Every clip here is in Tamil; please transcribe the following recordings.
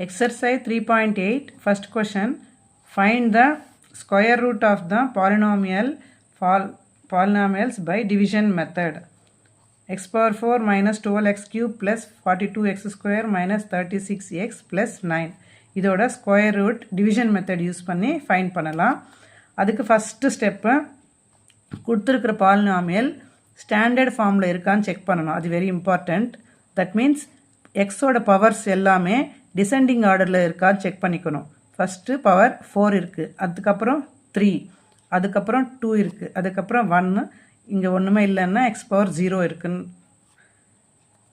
Exercise 3.8, first question. Find the square root of the polynomials by division method. X power 4 minus 12x cube plus 42x square minus 36x plus 9. இதோட square root division method use பண்ணி ஃபைண்ட் பண்ணலாம். அதுக்கு ஃபஸ்ட்டு ஸ்டெப்பு கொடுத்துருக்கிற பாலினாமியல் ஸ்டாண்டர்ட் ஃபார்மில் இருக்கான்னு செக் பண்ணணும். அது வெரி இம்பார்ட்டண்ட். தட் மீன்ஸ் எக்ஸோட பவர்ஸ் எல்லாமே டிசெண்டிங் ஆர்டரில் இருக்கான்னு செக் பண்ணிக்கணும். ஃபஸ்ட்டு பவர் 4 இருக்குது, அதுக்கப்புறம் 3, அதுக்கப்புறம் 2 இருக்குது, அதுக்கப்புறம் 1, இங்கே ஒன்றுமே இல்லைன்னா எக்ஸ் பவர் 0 இருக்குன்னு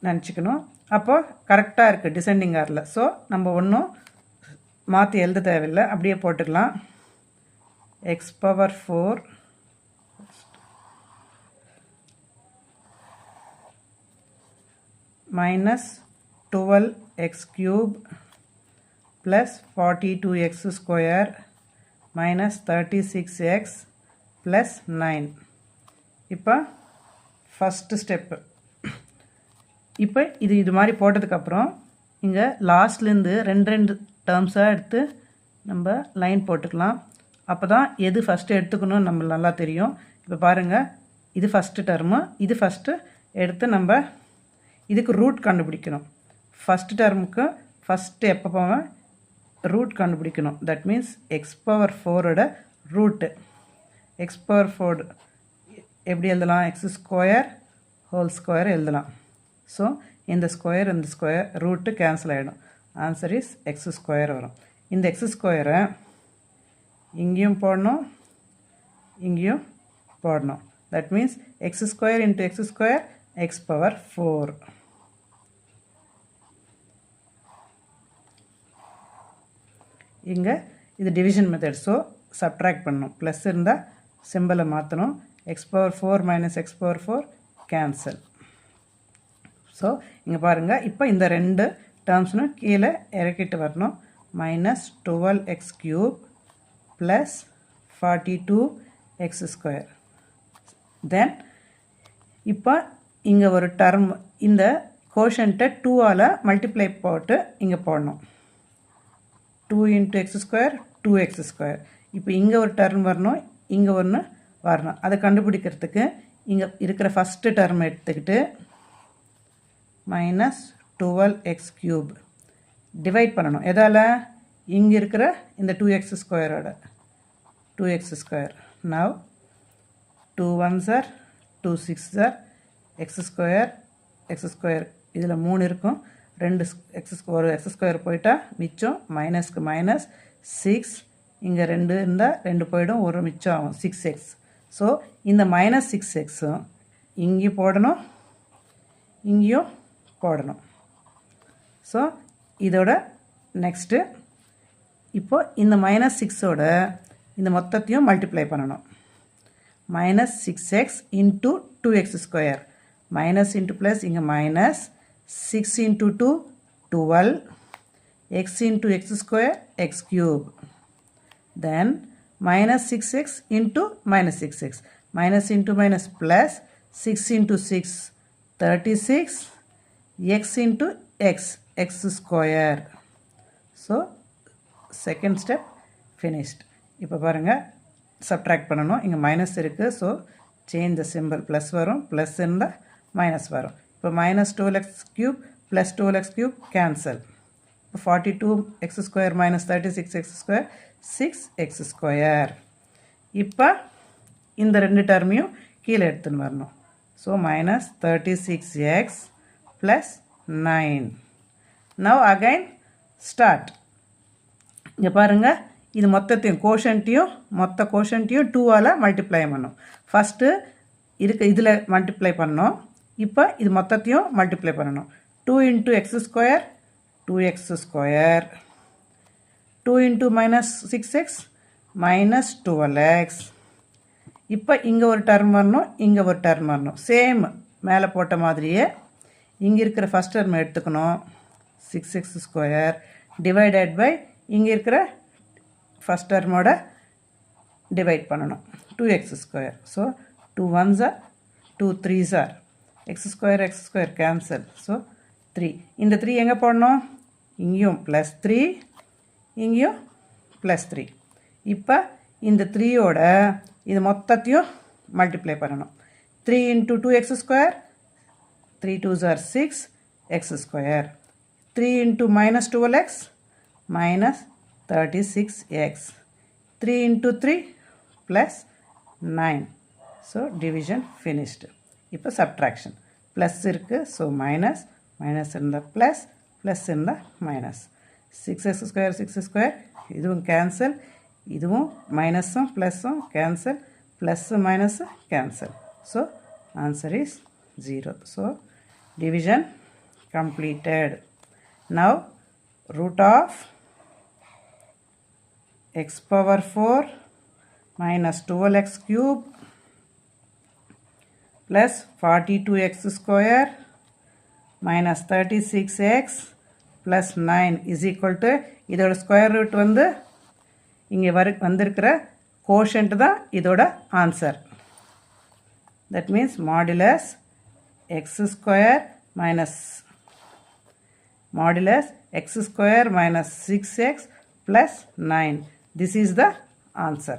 நினச்சிக்கணும். அப்போது கரெக்டாக இருக்குது டிசெண்டிங் ஆர்டரில். ஸோ நம்ம ஒன்றும் மாற்றி எழுத தேவையில்லை, அப்படியே போட்டுக்கலாம். X power 4 minus 12x cube plus 42x square minus 36x plus 9. இப்போ ஃபஸ்ட்டு ஸ்டெப்பு. இப்போ இது மாதிரி போட்டதுக்கப்புறம் இங்கே லாஸ்ட்லேருந்து ரெண்டு டேர்ம்ஸாக எடுத்து நம்ம லைன் போட்டுக்கலாம். அப்போ தான் எது ஃபஸ்ட்டு எடுத்துக்கணும்னு நம்ம நல்லா தெரியும். இப்போ பாருங்கள், இது ஃபஸ்ட்டு டேர்மு, இது ஃபஸ்ட்டு எடுத்து நம்ம இதுக்கு ரூட் கண்டுபிடிக்கணும். ஃபஸ்ட் டேர்முக்கு ஃபஸ்ட்டு எப்போ போவேன் ரூட் கண்டுபிடிக்கணும். தட் மீன்ஸ் எக்ஸ் பவர் 4ஓட ரூட்டு. எக்ஸ் பவர் 4 எப்படி எழுதலாம்? எக்ஸ் ஸ்கொயர் ஹோல் ஸ்கொயர் எழுதலாம். ஸோ இந்த ஸ்கொயர் ரூட்டு கேன்சல் ஆகிடும். ஆன்சர் இஸ் எக்ஸ் ஸ்கொயர் வரும். இந்த எக்ஸ் ஸ்கொயரை இங்கேயும் போடணும், இங்கேயும் போடணும். That means x square into x square x power 4. இங்கே இது டிவிஷன் மெத்தட். ஸோ சப்ட்ராக்ட் பண்ணணும். ப்ளஸ் இருந்தால் சிம்பிளை மாற்றணும். X power 4 minus x power 4 cancel. So இங்கே பாருங்கள், இப்போ இந்த ரெண்டு டேர்ம்ஸ்னும் கீழே இறக்கிட்டு வரணும். Minus 12x cube plus 42x square. தென் இப்போ இங்கே ஒரு டர்ம், இந்த கோஷன்ட்டை 2ஆல் மல்டிப்ளை போட்டு இங்கே போடணும். 2 into x square 2x square. இப்போ இங்கே ஒரு டர்ம் வரணும், இங்கே ஒன்று வரணும். அதை கண்டுபிடிக்கிறதுக்கு இங்கே இருக்கிற ஃபஸ்ட்டு டர்ம் எடுத்துக்கிட்டு மைனஸ் 12x cube டிவைட் பண்ணணும். எதால்? இங்கே இருக்கிற இந்த 2x ஸ்கொயரோட 2x square. Now 2 1s are 2 6s are x square இதில் 3 இருக்கும். ஒரு எக்ஸ் ஸ்கொயர் போயிட்டா மிச்சம் மைனஸ்க்கு மைனஸ் 6. இங்கே 2 இருந்தால் 2 போயிடும், ஒரு மிச்சம் ஆகும் 6x. ஸோ இந்த மைனஸ் 6xம் இங்கேயும் போடணும், இங்கேயும் போடணும். ஸோ இதோட நெக்ஸ்ட்டு இப்போ இந்த மைனஸ் 6ஓட இந்த மொத்தத்தையும் மல்டிப்ளை பண்ணணும். Minus 6x into 2x square. Minus into plus, இங்கே minus 6 into 2 12 x into x square x cube. Then minus 6x into minus 6x. Minus into minus plus 6 into 6 36 x into x square. So second step finished. இப்போ பாருங்கள், சப்ட்ராக்ட் பண்ணணும். இங்கே மைனஸ் இருக்குது. So change the simple. Plus வரும், ப்ளஸ் இருந்தால் மைனஸ் வரும். இப்போ minus 12x cube plus 12x cube cancel. இப்போ 42x square minus 36x square 6x square. இப்போ இந்த ரெண்டு டர்மையும் கீழே எடுத்துன்னு வரணும். So minus 36x plus 9. Now again start. இங்கே பாருங்கள், இது மொத்தத்தையும் மொத்த கோஷன்ட்டையும் 2ஆல் மல்டிப்ளை பண்ணணும். ஃபஸ்ட்டு இதில் மல்டிப்ளை பண்ணணும். இப்போ இது மொத்தத்தையும் மல்டிப்ளை பண்ணணும். 2 into x square 2x square. 2 into minus 6x minus 12x. இப்போ இங்கே ஒரு டர்ம் வரணும், இங்கே ஒரு டர்ம் வரணும். சேம் மேலே போட்ட மாதிரியே இங்கே இருக்கிற ஃபஸ்ட் டர்ம் எடுத்துக்கணும். 6x square டிவைடட் பை இங்கே இருக்கிற ஃபஸ்ட் டர்மோட டிவைட் பண்ணணும். 2x square. So 2 1s are 2 3s are x square cancel. So 3. இந்த 3 எங்கே போடணும்? இங்கேயும் +3 இங்கேயும் +3. இப்போ இந்த 3யோட இது மொத்தத்தையும் மல்டிப்ளை பண்ணணும். 3 into 2x², 3 2s are 6 x². 3 into -12x, minus 36x. 3 into 3 plus 9. So division finished. இப்போ subtraction. Plus இருக்கு, so minus, minus in the plus, plus in the minus. 6x², 6² இதுவும் cancel, இதுவும் மைனஸும் ப்ளஸும் cancel, plus minus cancel. So answer is 0. So division completed. Now root of x power 4 minus 12x cube plus 42x square minus 36x plus 9 is equal to இதோட ஸ்கொயர் ரூட் வந்து இங்கே வந்திருக்கிற கோஷன்ட் தான் இதோட answer. That means modulus x² minus 6x plus 9. This is the answer.